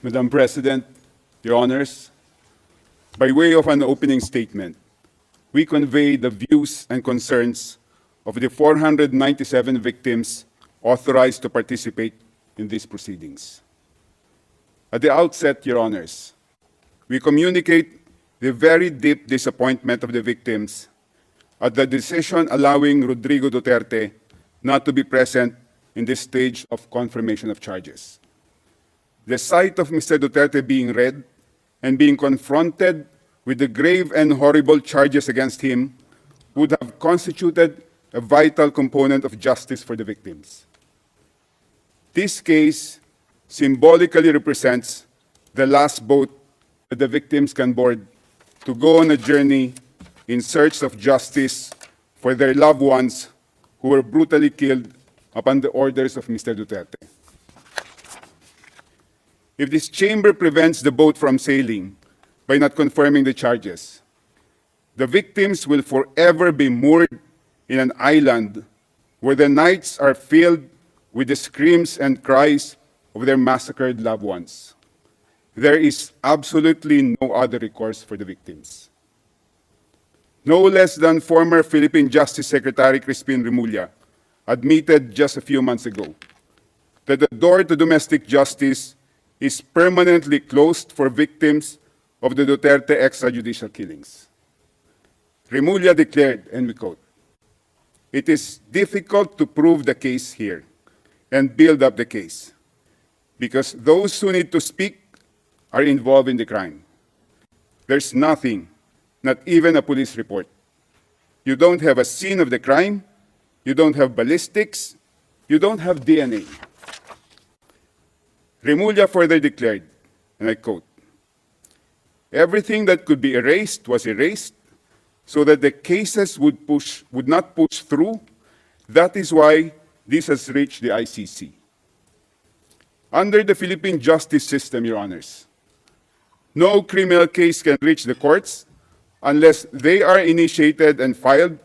Madam President, Your Honors, by way of an opening statement, we convey the views and concerns of the 497 victims authorized to participate in these proceedings. At the outset, Your Honors, we communicate the very deep disappointment of the victims at the decision allowing Rodrigo Duterte not to be present in this stage of confirmation of charges. The sight of Mr. Duterte being read and being confronted with the grave and horrible charges against him would have constituted a vital component of justice for the victims. This case symbolically represents the last boat that the victims can board to go on a journey in search of justice for their loved ones who were brutally killed upon the orders of Mr. Duterte. If this chamber prevents the boat from sailing by not confirming the charges, the victims will forever be moored in an island where the nights are filled with the screams and cries of their massacred loved ones. There is absolutely no other recourse for the victims. No less than former Philippine Justice Secretary Crispin Remulla admitted just a few months ago that the door to domestic justice is permanently closed for victims of the Duterte extrajudicial killings. Remulla declared, and we quote, "It is difficult to prove the case here and build up the case because those who need to speak are involved in the crime. There's nothing, not even a police report. You don't have a scene of the crime, you don't have ballistics, you don't have DNA." Remulla further declared, and I quote, "Everything that could be erased was erased so that the cases would not push through. That is why this has reached the ICC." Under the Philippine justice system, Your Honors, no criminal case can reach the courts unless they are initiated and filed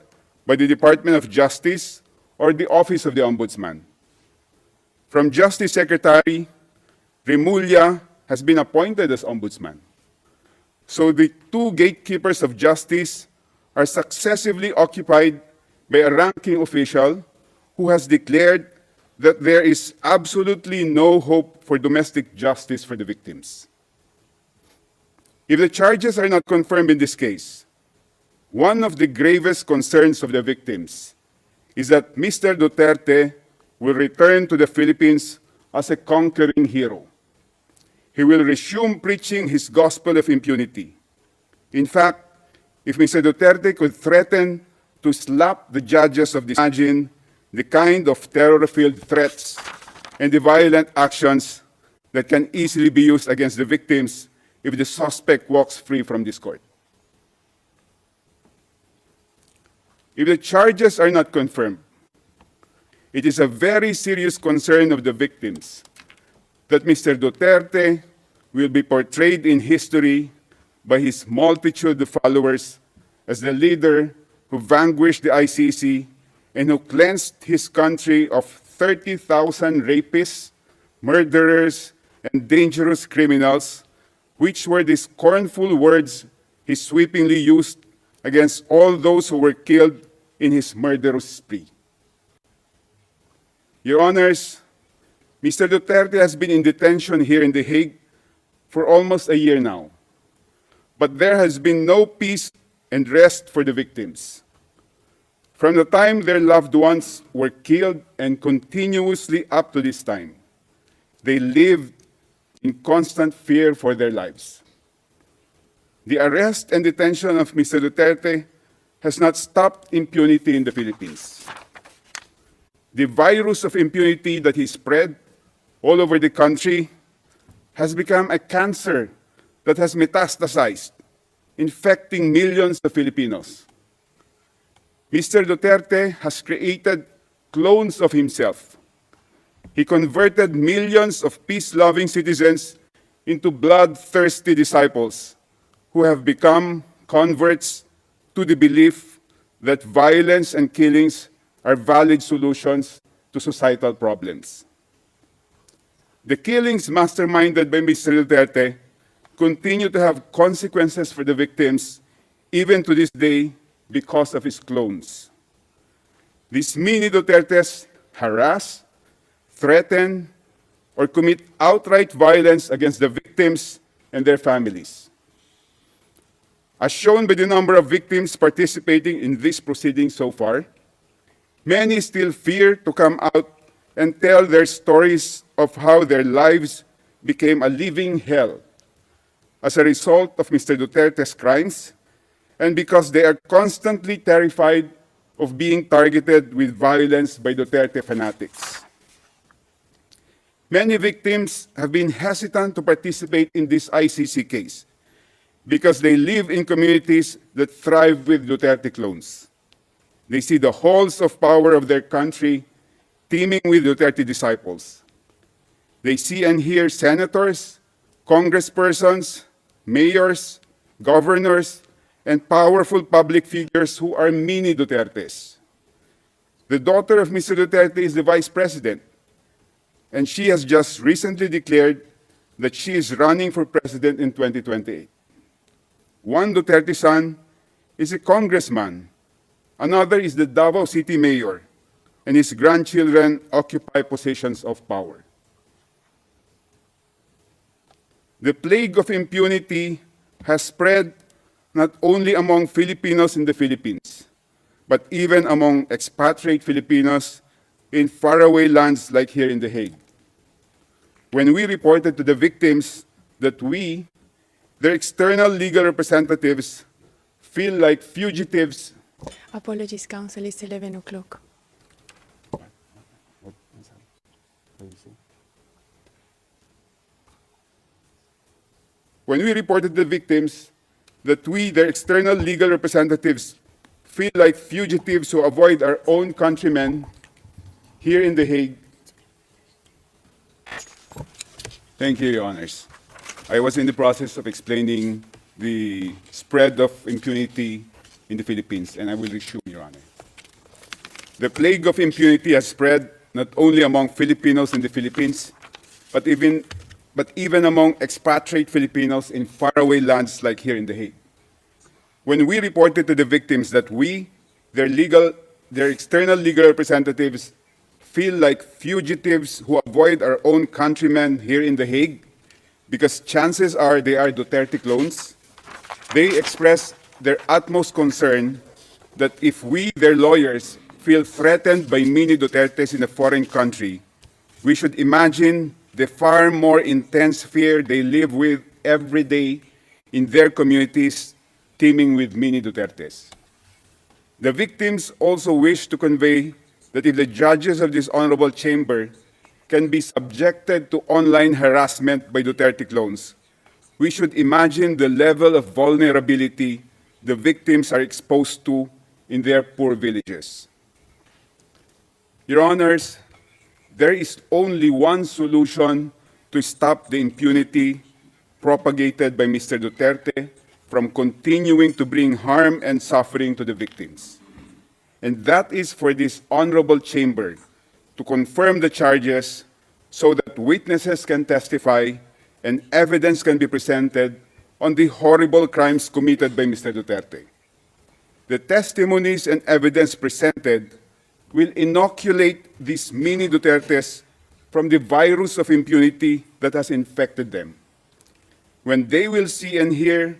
by the Department of Justice or the Office of the Ombudsman. From Justice Secretary, Remulla has been appointed as Ombudsman. So the two gatekeepers of justice are successively occupied by a ranking official who has declared that there is absolutely no hope for domestic justice for the victims. If the charges are not confirmed in this case, one of the gravest concerns of the victims is that Mr. Duterte will return to the Philippines as a conquering hero. He will resume preaching his gospel of impunity. In fact, if Mr. Duterte could threaten to slap the judges of this, imagine the kind of terror-filled threats and the violent actions that can easily be used against the victims if the suspect walks free from this court. If the charges are not confirmed, it is a very serious concern of the victims that Mr. Duterte will be portrayed in history by his multitude of followers as the leader who vanquished the ICC and who cleansed his country of 30,000 rapists, murderers, and dangerous criminals, which were the scornful words he sweepingly used against all those who were killed in his murderous spree. Your Honors, Mr. Duterte has been in detention here in The Hague for almost a year now, but there has been no peace and rest for the victims. From the time their loved ones were killed and continuously up to this time, they lived in constant fear for their lives. The arrest and detention of Mr. Duterte has not stopped impunity in the Philippines. The virus of impunity that he spread all over the country has become a cancer that has metastasized, infecting millions of Filipinos. Mr. Duterte has created clones of himself. He converted millions of peace-loving citizens into bloodthirsty disciples who have become converts to the belief that violence and killings are valid solutions to societal problems. The killings masterminded by Mr. Duterte continue to have consequences for the victims even to this day because of his clones. These mini Dutertes harass, threaten, or commit outright violence against the victims and their families. As shown by the number of victims participating in this proceeding so far, many still fear to come out and tell their stories of how their lives became a living hell as a result of Mr. Duterte's crimes, and because they are constantly terrified of being targeted with violence by Duterte fanatics. Many victims have been hesitant to participate in this ICC case because they live in communities that thrive with Duterte clones. They see the halls of power of their country teeming with Duterte disciples. They see and hear senators, congresspersons, mayors, governors, and powerful public figures who are mini Dutertes. The daughter of Mr. Duterte is the vice president, and she has just recently declared that she is running for president in 2028. One Duterte son is a congressman. Another is the Davao City mayor, and his grandchildren occupy positions of power. The plague of impunity has spread not only among Filipinos in the Philippines, but even among expatriate Filipinos in faraway lands like here in The Hague. When we reported to the victims that we, their external legal representatives, feel like fugitives. Apologies, counsel, it's 11 o'clock. When we reported to the victims that we, their external legal representatives, feel like fugitives who avoid our own countrymen here in The Hague. Thank you, Your Honors. I was in the process of explaining the spread of impunity in the Philippines, and I will resume, Your Honor. The plague of impunity has spread not only among Filipinos in the Philippines, but even among expatriate Filipinos in faraway lands like here in The Hague. When we reported to the victims that we, their external legal representatives, feel like fugitives who avoid our own countrymen here in The Hague because chances are they are Duterte clones, they express their utmost concern that if we, their lawyers, feel threatened by mini Dutertes in a foreign country, we should imagine the far more intense fear they live with every day in their communities teeming with mini Dutertes. The victims also wish to convey that if the judges of this honorable chamber can be subjected to online harassment by Duterte clones, we should imagine the level of vulnerability the victims are exposed to in their poor villages. Your Honors, there is only one solution to stop the impunity propagated by Mr. Duterte from continuing to bring harm and suffering to the victims. And that is for this honorable chamber to confirm the charges so that witnesses can testify and evidence can be presented on the horrible crimes committed by Mr. Duterte. The testimonies and evidence presented will inoculate these mini Dutertes from the virus of impunity that has infected them. When they will see and hear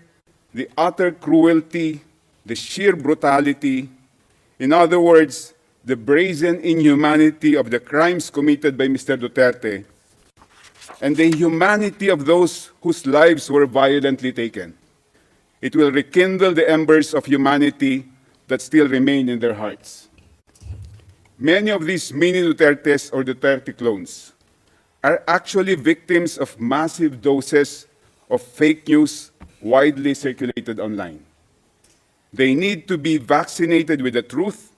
the utter cruelty, the sheer brutality, in other words, the brazen inhumanity of the crimes committed by Mr. Duterte, and the humanity of those whose lives were violently taken, it will rekindle the embers of humanity that still remain in their hearts. Many of these mini Dutertes or Duterte clones are actually victims of massive doses of fake news widely circulated online. They need to be vaccinated with the truth,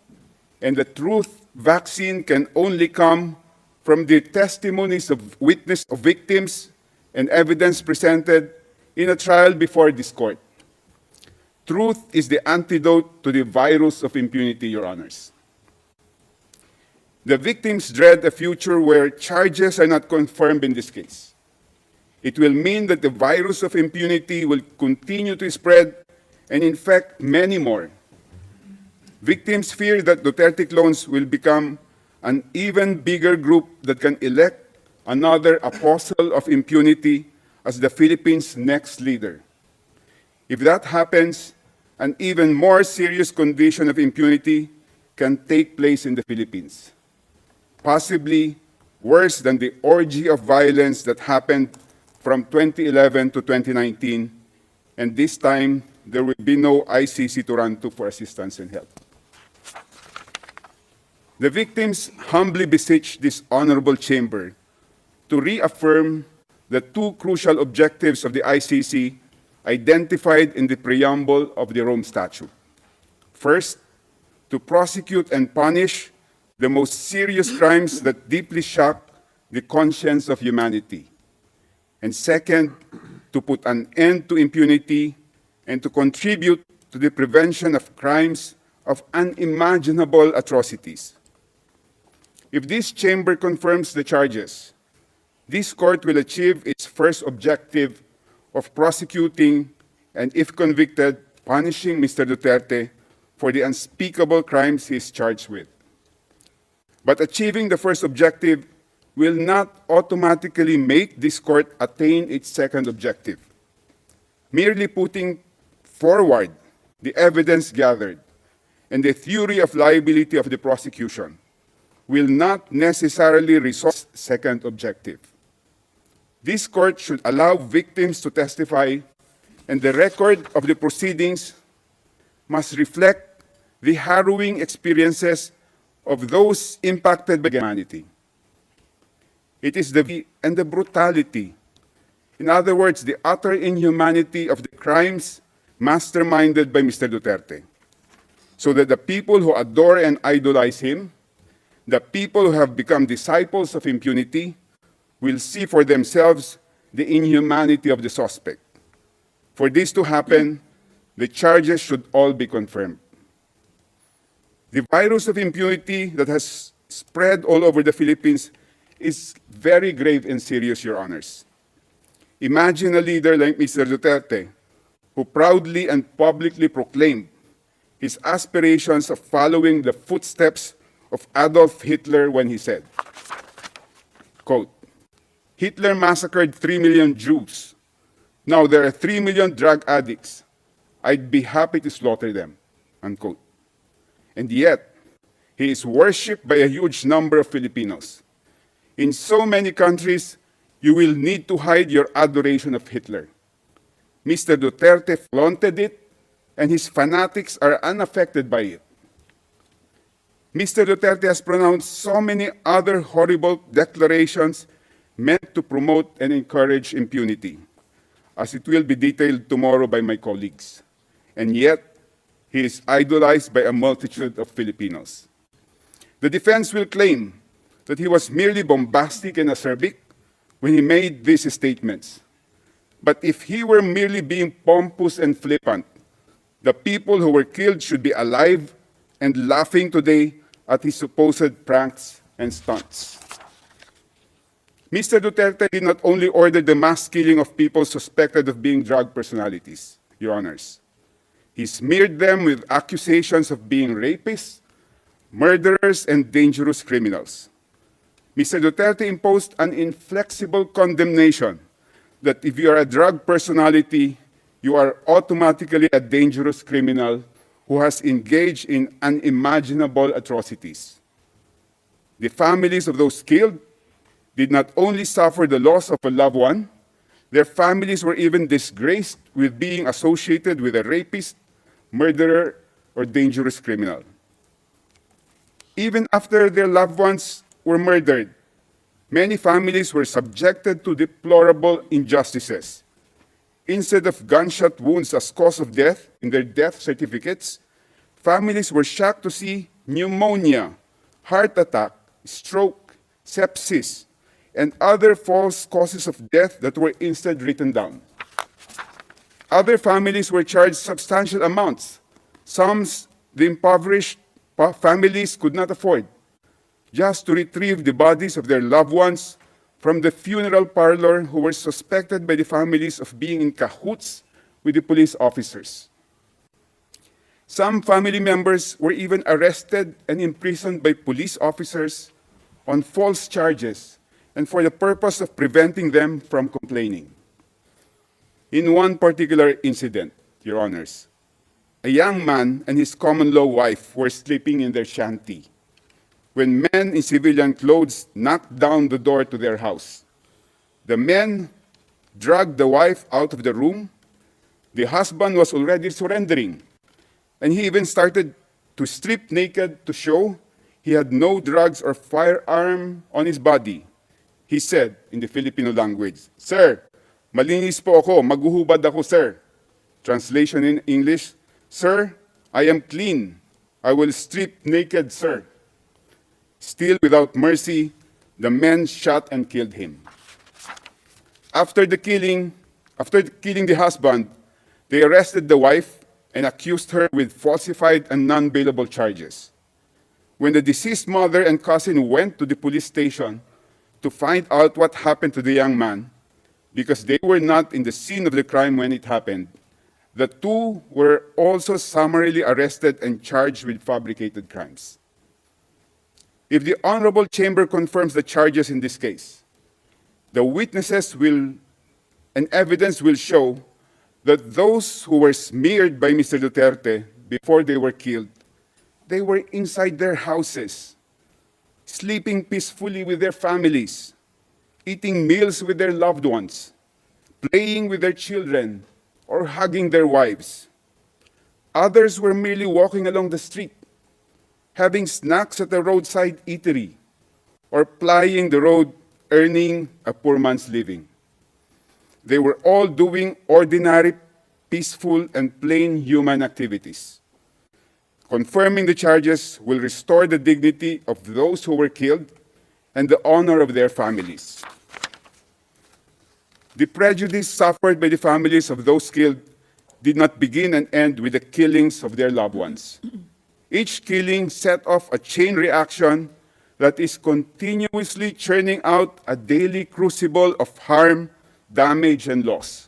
and the truth vaccine can only come from the testimonies of victims and evidence presented in a trial before this court. Truth is the antidote to the virus of impunity, Your Honors. The victims dread a future where charges are not confirmed in this case. It will mean that the virus of impunity will continue to spread and infect many more. Victims fear that Duterte clones will become an even bigger group that can elect another apostle of impunity as the Philippines' next leader. If that happens, an even more serious condition of impunity can take place in the Philippines, possibly worse than the orgy of violence that happened from 2011 to 2019, and this time there will be no ICC to run to for assistance and help. The victims humbly beseech this honorable chamber to reaffirm the two crucial objectives of the ICC identified in the preamble of the Rome Statute. First, to prosecute and punish the most serious crimes that deeply shock the conscience of humanity. And second, to put an end to impunity and to contribute to the prevention of crimes of unimaginable atrocities. If this chamber confirms the charges, this court will achieve its first objective of prosecuting and, if convicted, punishing Mr. Duterte for the unspeakable crimes he is charged with. But achieving the first objective will not automatically make this court attain its second objective. Merely putting forward the evidence gathered and the theory of liability of the prosecution will not necessarily resolve the second objective. This court should allow victims to testify, and the record of the proceedings must reflect the harrowing experiences of those impacted by humanity. It is the brutality, in other words, the utter inhumanity of the crimes masterminded by Mr. Duterte, so that the people who adore and idolize him, the people who have become disciples of impunity, will see for themselves the inhumanity of the suspect. For this to happen, the charges should all be confirmed. The virus of impunity that has spread all over the Philippines is very grave and serious, Your Honors. Imagine a leader like Mr. Duterte, who proudly and publicly proclaimed his aspirations of following the footsteps of Adolf Hitler when he said, quote, "Hitler massacred 3 million Jews. Now there are 3 million drug addicts. I'd be happy to slaughter them," unquote. And yet, he is worshipped by a huge number of Filipinos. In so many countries, you will need to hide your adoration of Hitler. Mr. Duterte flaunted it, and his fanatics are unaffected by it. Mr. Duterte has pronounced so many other horrible declarations meant to promote and encourage impunity, as it will be detailed tomorrow by my colleagues. And yet, he is idolized by a multitude of Filipinos. The defense will claim that he was merely bombastic and acerbic when he made these statements. But if he were merely being pompous and flippant, the people who were killed should be alive and laughing today at his supposed pranks and stunts. Mr. Duterte did not only order the mass killing of people suspected of being drug personalities, Your Honors. He smeared them with accusations of being rapists, murderers, and dangerous criminals. Mr. Duterte imposed an inflexible condemnation that if you are a drug personality, you are automatically a dangerous criminal who has engaged in unimaginable atrocities. The families of those killed did not only suffer the loss of a loved one, their families were even disgraced with being associated with a rapist, murderer, or dangerous criminal. Even after their loved ones were murdered, many families were subjected to deplorable injustices. Instead of gunshot wounds as cause of death in their death certificates, families were shocked to see pneumonia, heart attack, stroke, sepsis, and other false causes of death that were instead written down. Other families were charged substantial amounts. Some the impoverished families could not afford. just to retrieve the bodies of their loved ones from the funeral parlor who were suspected by the families of being in cahoots with the police officers. Some family members were even arrested and imprisoned by police officers on false charges and for the purpose of preventing them from complaining. In one particular incident, Your Honors, a young man and his common-law wife were sleeping in their shanty when men in civilian clothes knocked down the door to their house. The men dragged the wife out of the room. The husband was already surrendering, and he even started to strip naked to show he had no drugs or firearm on his body. He said in the Filipino language, "Sir, malinis po ako, maghuhubad ako, sir." Translation in English, "Sir, I am clean. I will strip naked, sir." Still without mercy, the men shot and killed him. After killing the husband, they arrested the wife and accused her with falsified and non-bailable charges. When the deceased mother and cousin went to the police station to find out what happened to the young man, because they were not in the scene of the crime when it happened, the two were also summarily arrested and charged with fabricated crimes. If the Honorable Chamber confirms the charges in this case, the witnesses and evidence will show that those who were smeared by Mr. Duterte before they were killed, they were inside their houses, sleeping peacefully with their families, eating meals with their loved ones, playing with their children, or hugging their wives. Others were merely walking along the street, having snacks at a roadside eatery, or plying the road, earning a poor man's living. They were all doing ordinary, peaceful, and plain human activities. Confirming the charges will restore the dignity of those who were killed and the honor of their families. The prejudice suffered by the families of those killed did not begin and end with the killings of their loved ones. Each killing set off a chain reaction that is continuously churning out a daily crucible of harm, damage, and loss.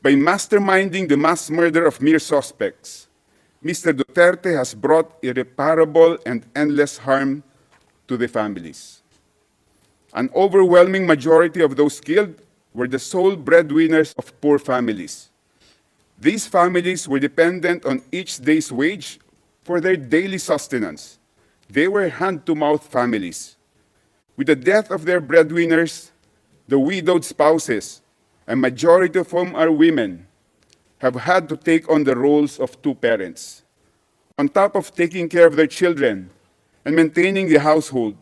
By masterminding the mass murder of mere suspects, Mr. Duterte has brought irreparable and endless harm to the families. An overwhelming majority of those killed were the sole breadwinners of poor families. These families were dependent on each day's wage for their daily sustenance. They were hand-to-mouth families. With the death of their breadwinners, the widowed spouses, a majority of whom are women, have had to take on the roles of two parents. On top of taking care of their children and maintaining the household,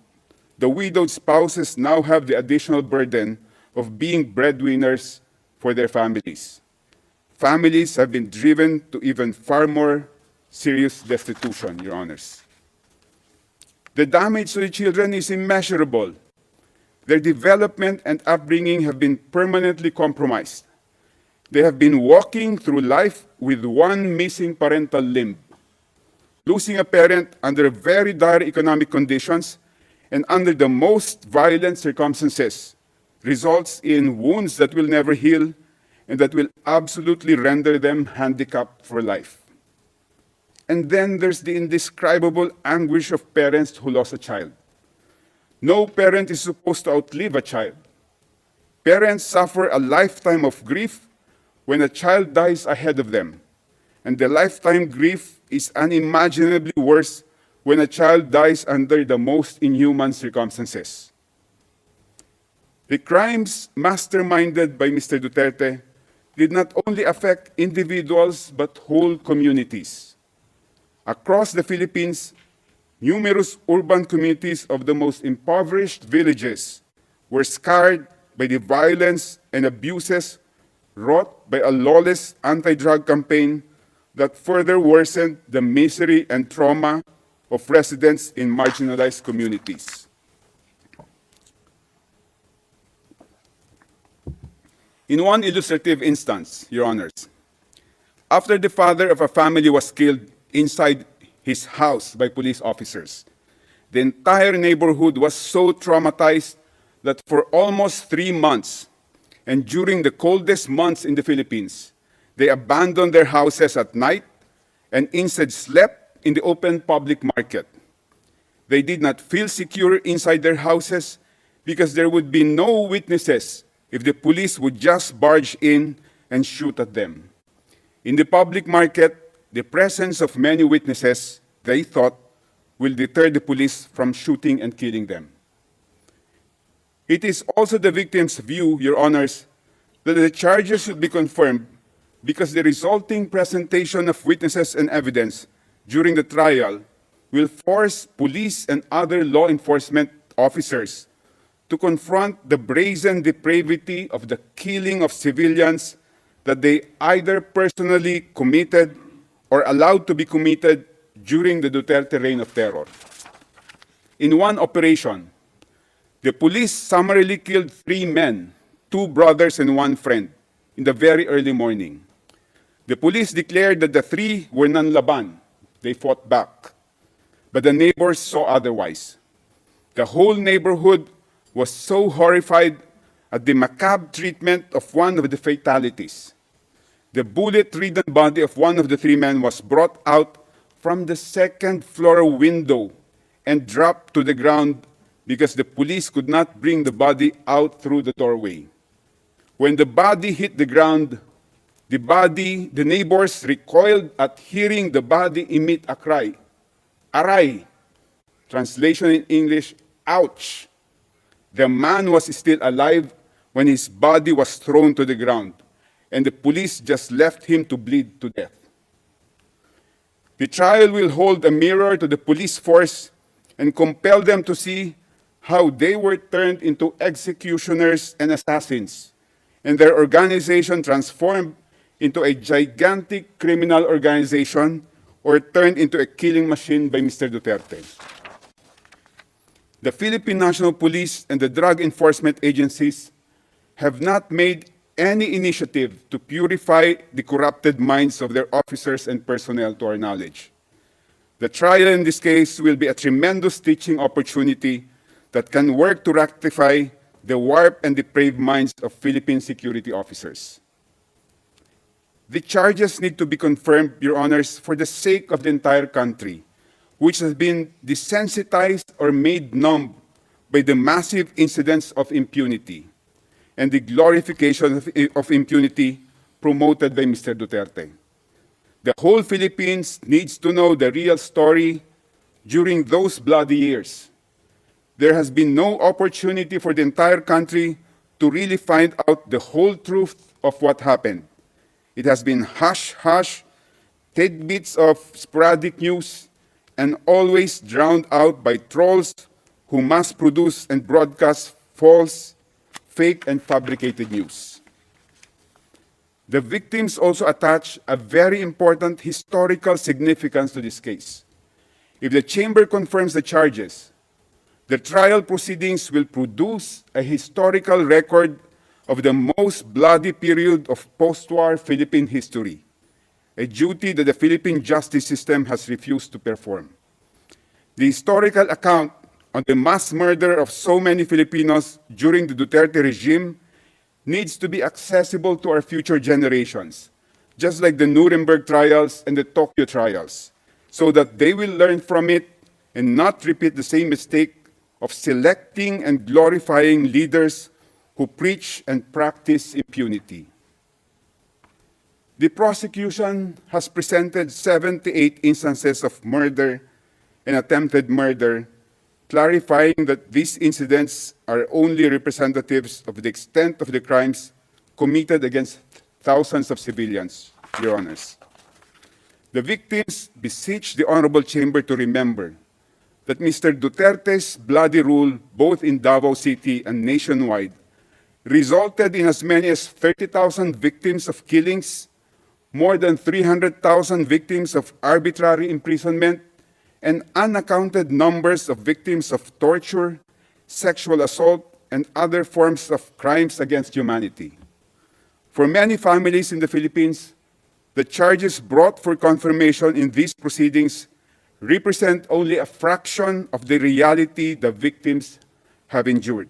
the widowed spouses now have the additional burden of being breadwinners for their families. Families have been driven to even far more serious destitution, Your Honors. The damage to the children is immeasurable. Their development and upbringing have been permanently compromised. They have been walking through life with one missing parental limb. Losing a parent under very dire economic conditions and under the most violent circumstances results in wounds that will never heal and that will absolutely render them handicapped for life. And then there's the indescribable anguish of parents who lost a child. No parent is supposed to outlive a child. Parents suffer a lifetime of grief when a child dies ahead of them. And the lifetime grief is unimaginably worse when a child dies under the most inhuman circumstances. The crimes masterminded by Mr. Duterte did not only affect individuals but whole communities. Across the Philippines, numerous urban communities of the most impoverished villages were scarred by the violence and abuses wrought by a lawless anti-drug campaign that further worsened the misery and trauma of residents in marginalized communities. In one illustrative instance, Your Honors, after the father of a family was killed inside his house by police officers, The entire neighborhood was so traumatized that for almost 3 months, and during the coldest months in the Philippines, they abandoned their houses at night and instead slept in the open public market. They did not feel secure inside their houses because there would be no witnesses if the police would just barge in and shoot at them. In the public market, the presence of many witnesses, they thought, will deter the police from shooting and killing them. It is also the victim's view, Your Honors, that the charges should be confirmed because the resulting presentation of witnesses and evidence during the trial will force police and other law enforcement officers to confront the brazen depravity of the killing of civilians that they either personally committed or allowed to be committed during the Duterte reign of terror. In one operation, the police summarily killed 3 men, 2 brothers and 1 friend, in the very early morning. The police declared that the 3 were nanlaban. They fought back. But the neighbors saw otherwise. The whole neighborhood was so horrified at the macabre treatment of one of the fatalities. The bullet-ridden body of one of the 3 men was brought out from the 2nd floor window and dropped to the ground because the police could not bring the body out through the doorway. When the body hit the ground, the neighbors recoiled at hearing the body emit a cry. Aray. Translation in English, ouch. The man was still alive when his body was thrown to the ground, and the police just left him to bleed to death. The trial will hold a mirror to the police force and compel them to see how they were turned into executioners and assassins, and their organization transformed into a gigantic criminal organization or turned into a killing machine by Mr. Duterte. The Philippine National Police and the drug enforcement agencies have not made any initiative to purify the corrupted minds of their officers and personnel to our knowledge. The trial in this case will be a tremendous teaching opportunity that can work to rectify the warped and depraved minds of Philippine security officers. The charges need to be confirmed, Your Honors, for the sake of the entire country, which has been desensitized or made numb by the massive incidents of impunity and the glorification of impunity promoted by Mr. Duterte. The whole Philippines needs to know the real story during those bloody years. There has been no opportunity for the entire country to really find out the whole truth of what happened. It has been hush-hush, tidbits of sporadic news, and always drowned out by trolls who mass produce and broadcast false, fake, and fabricated news. The victims also attach a very important historical significance to this case. If the chamber confirms the charges, the trial proceedings will produce a historical record of the most bloody period of post-war Philippine history, a duty that the Philippine justice system has refused to perform. The historical account on the mass murder of so many Filipinos during the Duterte regime needs to be accessible to our future generations, just like the Nuremberg trials and the Tokyo trials, so that they will learn from it and not repeat the same mistake of selecting and glorifying leaders who preach and practice impunity. The prosecution has presented 78 instances of murder and attempted murder, clarifying that these incidents are only representatives of the extent of the crimes committed against thousands of civilians, Your Honors. The victims beseech the Honorable Chamber to remember that Mr. Duterte's bloody rule, both in Davao City and nationwide, resulted in as many as 30,000 victims of killings, more than 300,000 victims of arbitrary imprisonment, and unaccounted numbers of victims of torture, sexual assault, and other forms of crimes against humanity. For many families in the Philippines, the charges brought for confirmation in these proceedings represent only a fraction of the reality the victims have endured.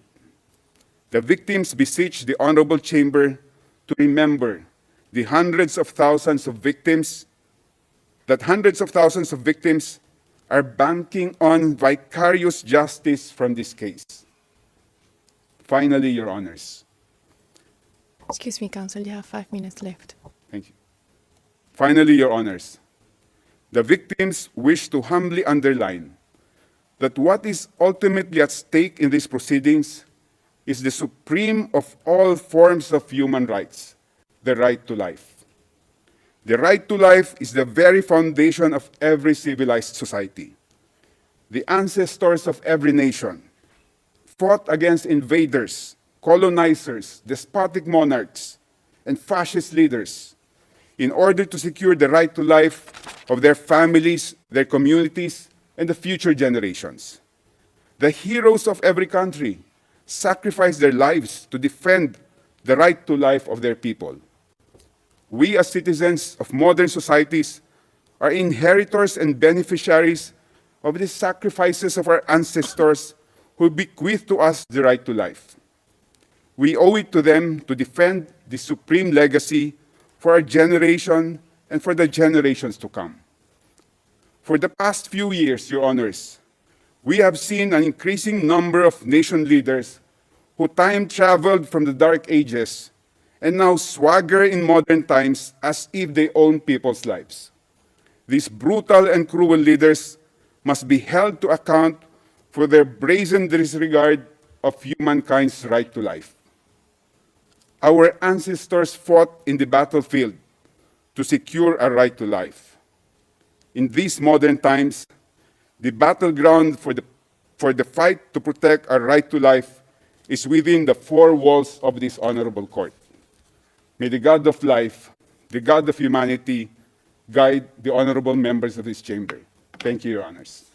The victims beseech the Honorable Chamber to remember the hundreds of thousands of victims are banking on vicarious justice from this case. Finally, Your Honors. Excuse me, counsel, you have 5 minutes left. Thank you. Finally, Your Honors, the victims wish to humbly underline that what is ultimately at stake in these proceedings is the supreme of all forms of human rights, the right to life. The right to life is the very foundation of every civilized society. The ancestors of every nation fought against invaders, colonizers, despotic monarchs, and fascist leaders in order to secure the right to life of their families, their communities, and the future generations. The heroes of every country sacrificed their lives to defend the right to life of their people. We as citizens of modern societies are inheritors and beneficiaries of the sacrifices of our ancestors who bequeathed to us the right to life. We owe it to them to defend the supreme legacy for our generation and for the generations to come. For the past few years, Your Honors, we have seen an increasing number of nation leaders who time-traveled from the Dark Ages and now swagger in modern times as if they own people's lives. These brutal and cruel leaders must be held to account for their brazen disregard of humankind's right to life. Our ancestors fought in the battlefield to secure a right to life. In these modern times, the battleground for the fight to protect our right to life is within the four walls of this honorable court. May the God of life, the God of humanity, guide the honorable members of this chamber. Thank you, Your Honors.